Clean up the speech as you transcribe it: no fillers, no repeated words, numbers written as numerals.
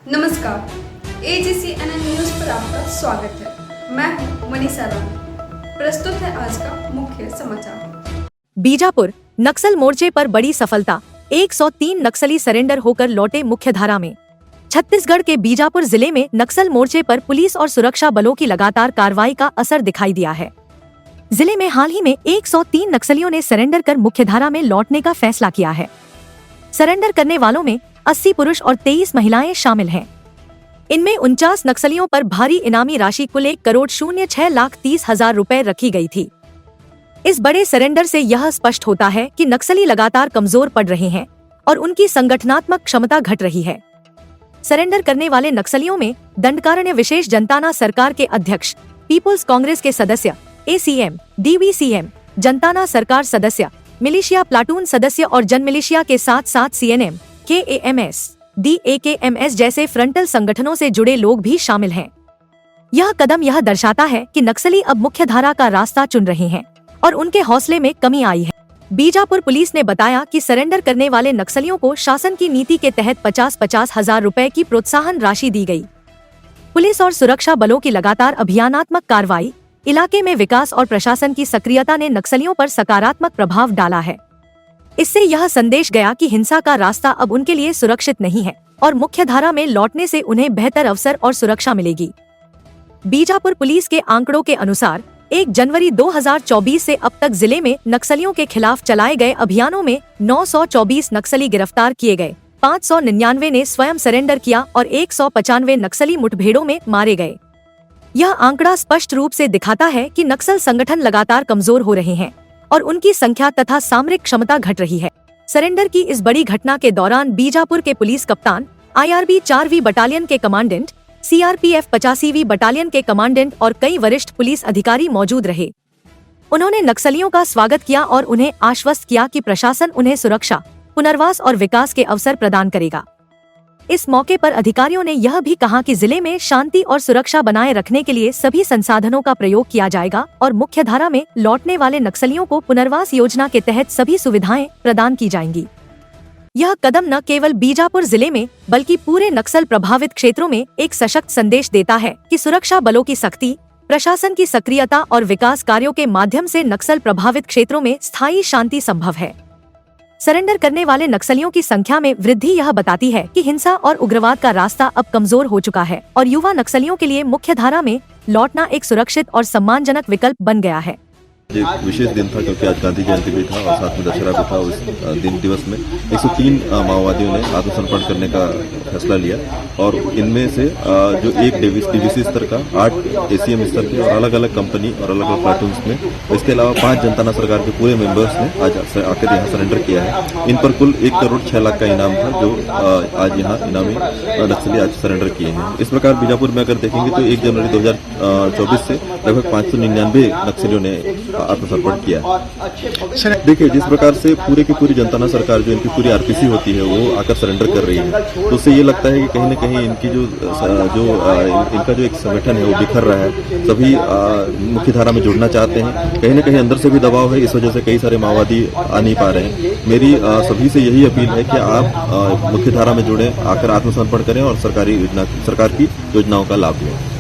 नमस्कार, AGCNN news पर आपका स्वागत है। मैं हूं मनीषा राम। प्रस्तुत है आज का मुख्य समाचार। बीजापुर नक्सल मोर्चे पर बड़ी सफलता, 103 नक्सली सरेंडर होकर लौटे मुख्यधारा में। छत्तीसगढ़ के बीजापुर जिले में नक्सल मोर्चे पर पुलिस और सुरक्षा बलों की लगातार कार्रवाई का असर दिखाई दिया है। जिले में हाल ही में 103 नक्सलियों ने सरेंडर कर मुख्यधारा में लौटने का फैसला किया है। सरेंडर करने वालों में 80 पुरुष और 23 महिलाएं शामिल हैं। इनमें 49 नक्सलियों पर भारी इनामी राशि कुल 1,06,30,000 रुपए रखी गई थी। इस बड़े सरेंडर से यह स्पष्ट होता है कि नक्सली लगातार कमजोर पड़ रहे हैं और उनकी संगठनात्मक क्षमता घट रही है। सरेंडर करने वाले नक्सलियों में दंडकारण्य विशेष जनताना सरकार के अध्यक्ष, पीपुल्स कांग्रेस के सदस्य, ACM, DVCM, जनताना सरकार सदस्य, मिलिशिया प्लाटून सदस्य और जन मिलिशिया के साथ साथ CNM, KAMS, DAKMS जैसे फ्रंटल संगठनों से जुड़े लोग भी शामिल हैं। यह कदम यह दर्शाता है कि नक्सली अब मुख्यधारा का रास्ता चुन रहे हैं और उनके हौसले में कमी आई है। बीजापुर पुलिस ने बताया कि सरेंडर करने वाले नक्सलियों को शासन की नीति के तहत 50-50 हजार रुपए की प्रोत्साहन राशि दी गई। पुलिस और सुरक्षा बलों की लगातार अभियानात्मक कार्रवाई, इलाके में विकास और प्रशासन की सक्रियता ने नक्सलियों पर सकारात्मक प्रभाव डाला है। इससे यह संदेश गया कि हिंसा का रास्ता अब उनके लिए सुरक्षित नहीं है और मुख्यधारा में लौटने से उन्हें बेहतर अवसर और सुरक्षा मिलेगी। बीजापुर पुलिस के आंकड़ों के अनुसार 1 जनवरी 2024 से अब तक जिले में नक्सलियों के खिलाफ चलाए गए अभियानों में 924 नक्सली गिरफ्तार किए गए, 599 ने स्वयं सरेंडर किया और 195 नक्सली मुठभेड़ों में मारे गए। यह आंकड़ा स्पष्ट रूप से दिखाता है कि नक्सल संगठन लगातार कमजोर हो रहे हैं और उनकी संख्या तथा सामरिक क्षमता घट रही है। सरेंडर की इस बड़ी घटना के दौरान बीजापुर के पुलिस कप्तान, IRB 4वीं बटालियन के कमांडेंट, CRPF 85वीं बटालियन के कमांडेंट और कई वरिष्ठ पुलिस अधिकारी मौजूद रहे। उन्होंने नक्सलियों का स्वागत किया और उन्हें आश्वस्त किया कि प्रशासन उन्हें सुरक्षा, पुनर्वास और विकास के अवसर प्रदान करेगा। इस मौके पर अधिकारियों ने यह भी कहा कि जिले में शांति और सुरक्षा बनाए रखने के लिए सभी संसाधनों का प्रयोग किया जाएगा और मुख्यधारा में लौटने वाले नक्सलियों को पुनर्वास योजना के तहत सभी सुविधाएं प्रदान की जाएंगी। यह कदम न केवल बीजापुर जिले में बल्कि पूरे नक्सल प्रभावित क्षेत्रों में एक सशक्त संदेश देता है कि सुरक्षा बलों की सख्ती, प्रशासन की सक्रियता और विकास कार्यों के माध्यम से नक्सल प्रभावित क्षेत्रों में स्थायी शांति संभव है। सरेंडर करने वाले नक्सलियों की संख्या में वृद्धि यह बताती है कि हिंसा और उग्रवाद का रास्ता अब कमजोर हो चुका है और युवा नक्सलियों के लिए मुख्यधारा में लौटना एक सुरक्षित और सम्मानजनक विकल्प बन गया है। एक विशेष दिन था क्योंकि आज गांधी जयंती भी था और साथ में दशहरा भी था। उस दिवस में 103 माओवादियों ने आत्मसमर्पण करने का फैसला लिया और इनमें से जो एक DVC स्तर का, 8 ACM स्तर के और अलग अलग कंपनी और अलग अलग प्लाटून्स में, इसके अलावा 5 जनताना सरकार के पूरे मेंबर्स ने आज आकर यहाँ सरेंडर किया है। इन पर कुल 1,06,00,000 का इनाम था जो आज यहाँ इनामी नक्सली आज सरेंडर किए हैं। इस प्रकार बीजापुर में अगर देखेंगे तो 1 जनवरी 2024 से लगभग 599 नक्सलियों ने आत्मसमर्पण किया। देखिए, जिस प्रकार से पूरे की पूरी जनताना सरकार जो इनकी पूरी RPC होती है वो आकर सरेंडर कर रही है, तो उससे ये लगता है कि कहीं न कहीं इनकी इनका जो एक संगठन है वो बिखर रहा है। सभी मुख्यधारा में जुड़ना चाहते हैं, कहीं न कहीं अंदर से भी दबाव है, इस वजह से कई सारे माओवादी आ नहीं पा रहे हैं। मेरी सभी से यही अपील है कि आप मुख्यधारा में जुड़े, आकर आत्मसमर्पण करें और सरकार की योजनाओं का लाभ लें।